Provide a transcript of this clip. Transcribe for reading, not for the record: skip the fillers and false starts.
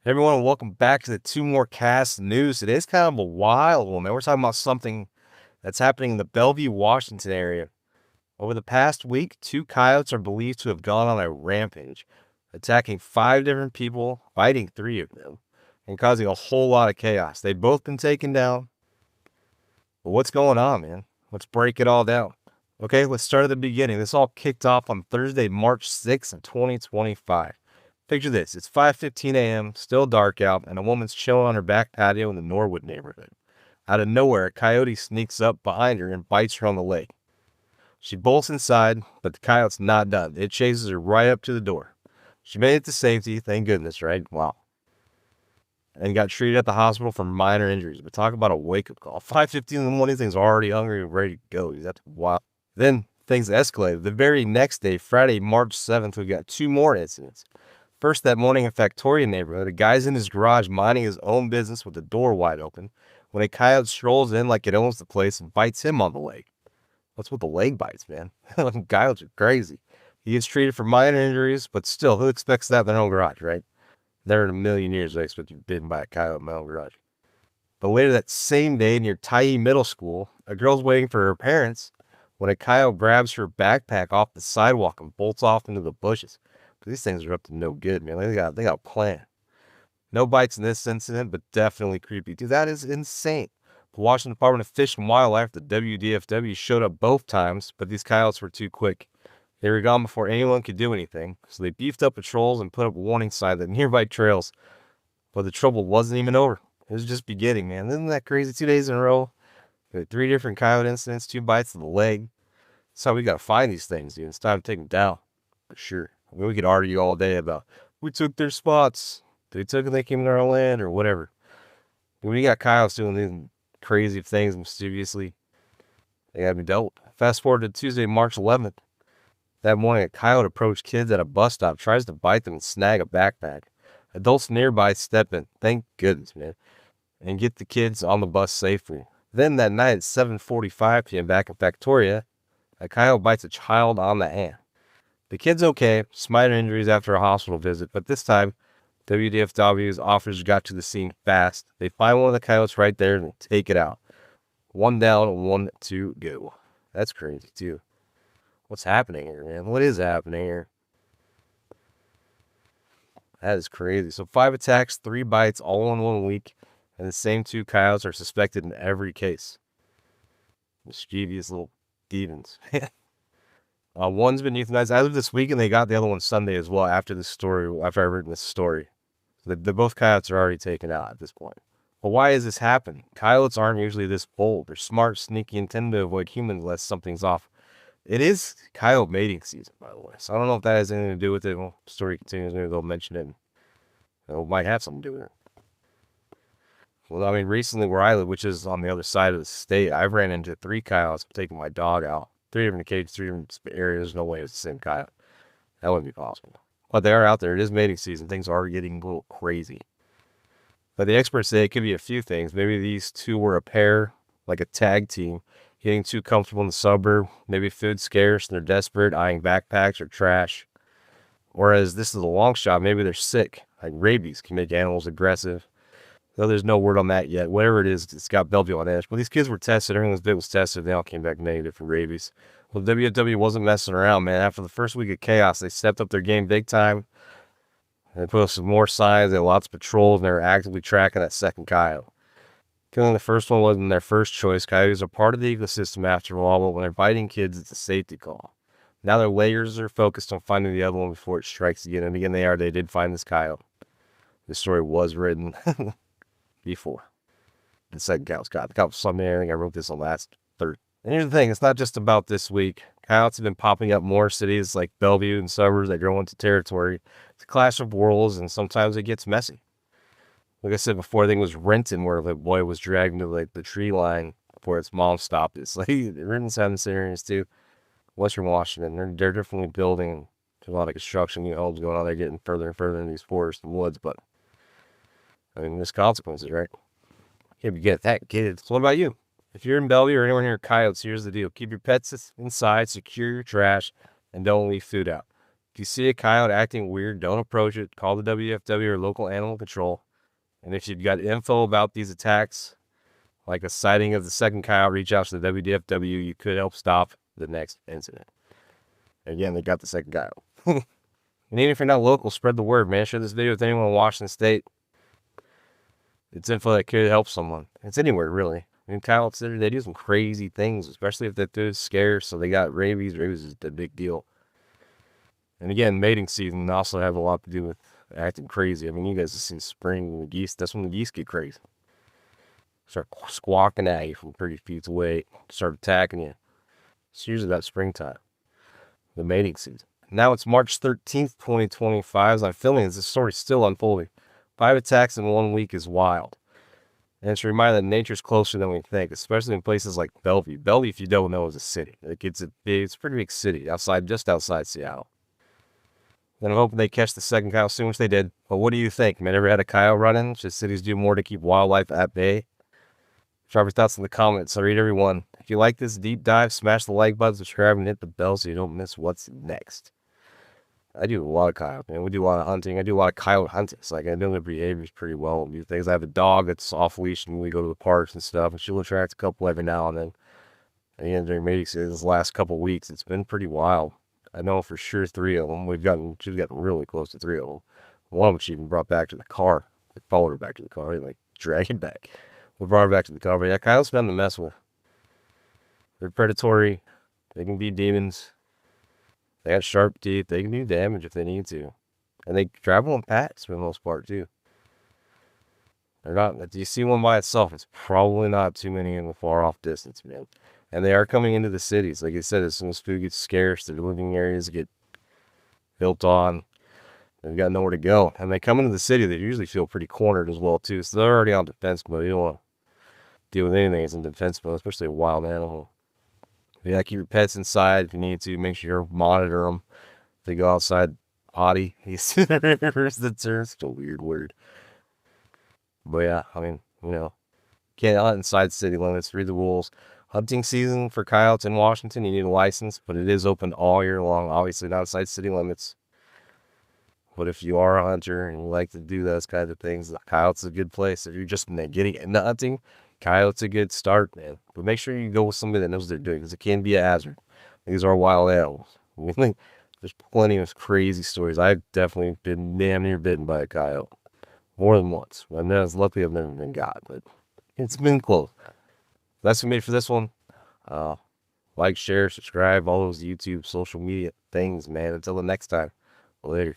Hey everyone, welcome back to the Two More Cast News. Today's kind of a wild one, man. We're talking about something that's happening in the Bellevue, Washington area. Over the past week, two coyotes are believed to have gone on a rampage, attacking 5 different people, biting 3 of them, and causing a whole lot of chaos. They've both been taken down. But what's going on, man? Let's break it all down. Okay, let's start at the beginning. This all kicked off on Thursday, March 6th of 2025. Picture this, it's 5:15 a.m., still dark out, and a woman's chilling on her back patio in the Norwood neighborhood. Out of nowhere, a coyote sneaks up behind her and bites her on the leg. She bolts inside, but the coyote's not done. It chases her right up to the door. She made it to safety, thank goodness, right? Wow. And got treated at the hospital for minor injuries. But talk about a wake-up call. 5:15 in the morning, things already hungry and ready to go. That's wild. Then things escalated. The very next day, Friday, March 7th, we got 2 more incidents. First, that morning in Factoria neighborhood, a guy's in his garage minding his own business with the door wide open when a coyote strolls in like it owns the place and bites him on the leg. What's with the leg bites, man? Coyotes are crazy. He gets treated for minor injuries, but still, who expects that in their own garage, right? Never in a million years they expect to be bitten by a coyote in my own garage. But later that same day near Tyee Middle School, a girl's waiting for her parents when a coyote grabs her backpack off the sidewalk and bolts off into the bushes. These things are up to no good, man. They got a plan. No bites in this incident, but definitely creepy. Dude, that is insane. The Washington Department of Fish and Wildlife, the WDFW, showed up both times, but these coyotes were too quick. They were gone before anyone could do anything, so they beefed up patrols and put up warning signs at nearby trails. But the trouble wasn't even over. It was just beginning, man. Isn't that crazy? 2 days in a row, we had 3 different coyote incidents, 2 bites to the leg. That's how we gotta find these things, dude. It's time to take them down, for sure. I mean, we could argue all day about we took their spots, they took and they came to our land, or whatever. But when you got coyotes doing these crazy things mysteriously, they gotta be dealt with. Fast forward to Tuesday, March 11th. That morning, a coyote approached kids at a bus stop, tries to bite them and snag a backpack. Adults nearby step in, thank goodness, man, and get the kids on the bus safely. Then that night at 7:45 p.m. back in Factoria, a coyote bites a child on the hand. The kid's okay, just minor injuries after a hospital visit, but this time, WDFW's officers got to the scene fast. They find one of the coyotes right there and take it out. 1 down, 1 to go. That's crazy, too. What's happening here, man? What is happening here? That is crazy. So 5 attacks, 3 bites, all in 1 week, and the same 2 coyotes are suspected in every case. Mischievous little demons. One's been euthanized as of this week, and they got the other one Sunday as well after this story, after I've written this story. So the both coyotes are already taken out at this point. But why is this happening? Coyotes aren't usually this bold. They're smart, sneaky, and tend to avoid humans unless something's off. It is coyote mating season, by the way. So I don't know if that has anything to do with it. Well, the story continues, maybe they'll mention it. It might have something to do with it. Well, I mean, recently where I live, which is on the other side of the state, I've ran into 3 coyotes taking my dog out. 3 different cages, 3 different areas. No way it's the same coyote. That wouldn't be possible. But they are out there. It is mating season. Things are getting a little crazy. But the experts say it could be a few things. Maybe these 2 were a pair, like a tag team, getting too comfortable in the suburb. Maybe food's scarce and they're desperate, eyeing backpacks or trash. Whereas this is a long shot. Maybe they're sick. Like rabies can make animals aggressive. Though there's no word on that yet. Whatever it is, it's got Bellevue on edge. But these kids were tested. Everything was tested. They all came back negative for rabies. Well, WFW wasn't messing around, man. After the first week of chaos, they stepped up their game big time. They put up some more signs. They had lots of patrols, and they were actively tracking that second coyote. Killing the first one wasn't their first choice. Coyotes are part of the ecosystem after all, but when they're biting kids, it's a safety call. Now their layers are focused on finding the other one before it strikes again. And again, they did find this coyote. This story was written before the second coyote's got the coyote Sunday. I think I wrote this on last Thursday. And here's the thing, it's not just about this week. Coyotes have been popping up more cities like Bellevue and suburbs that grow into territory. It's a clash of worlds, and sometimes it gets messy. Like I said before, I think it was Renton where the boy was dragged into like the tree line before its mom stopped it. It's like Renton's having this areas too. Western Washington, they're definitely building. There's a lot of construction, homes going on there, getting further and further in these forests and woods. But I mean, there's consequences, right? If you get that, get it. So what about you? If you're in Bellevue or anywhere near coyotes, here's the deal. Keep your pets inside, secure your trash, and don't leave food out. If you see a coyote acting weird, don't approach it. Call the WFW or local animal control. And if you've got info about these attacks, like a sighting of the second coyote, reach out to the WDFW. You could help stop the next incident. Again, they got the second coyote. And even if you're not local, spread the word, man. Share this video with anyone in Washington State. It's info that could help someone. It's anywhere, really. I mean, coyotes, they do some crazy things, especially if they're scarce. So they got rabies. Rabies is a big deal. And again, mating season also have a lot to do with acting crazy. I mean, you guys have seen spring, the geese. That's when the geese get crazy. Start squawking at you from 30 feet away. Start attacking you. It's usually that springtime, the mating season. Now it's March 13th, 2025. As I'm filming this story's still unfolding. 5 attacks in 1 week is wild. And it's a reminder that nature's closer than we think, especially in places like Bellevue. Bellevue, if you don't know, is a city. It's a pretty big city, just outside Seattle. And I'm hoping they catch the second coyote soon, which they did. But what do you think? Man, ever had a coyote run-in? Should cities do more to keep wildlife at bay? Drop your thoughts in the comments. I read everyone. If you like this deep dive, smash the like button, subscribe, and hit the bell so you don't miss what's next. I do a lot of coyote, man. We do a lot of hunting. I do a lot of coyote hunting. It's like I know their behaviors pretty well. Do things. I have a dog that's off leash, and we go to the parks and stuff. And she'll attract a couple every now and then. And again, during mating season, this last couple weeks, it's been pretty wild. I know for sure 3 of them. She's gotten really close to 3 of them. One of them she even brought back to the car. They followed her back to the car. They drag it back. We brought her back to the car. But yeah, coyotes been to mess with. They're predatory. They can be demons. They got sharp teeth. They can do damage if they need to. And they travel in packs for the most part too. They're not. If you see one by itself, it's probably not too many in the far off distance, man. And they are coming into the cities. Like I said, as soon as food gets scarce, the living areas get built on. They've got nowhere to go. And they come into the city, they usually feel pretty cornered as well, too. So they're already on defense mode. You don't want to deal with anything that's in defense mode, especially a wild animal. Yeah, keep your pets inside if you need to. Make sure you monitor them. If they go outside, potty. Here's the term. It's a weird word. But yeah, I mean, can't hunt inside city limits. Read the rules. Hunting season for coyotes in Washington, you need a license, but it is open all year long. Obviously, not inside city limits. But if you are a hunter and you like to do those kinds of things, coyote's a good place. If you're just getting into hunting, coyote's a good start, man. But make sure you go with somebody that knows what they're doing, because it can be a hazard. These are wild animals. There's plenty of crazy stories. I've definitely been damn near bitten by a coyote. More than once. Luckily, I've never been got, but it's been close. That's what we made for this one. Like, share, subscribe, all those YouTube, social media things, man. Until the next time. Later.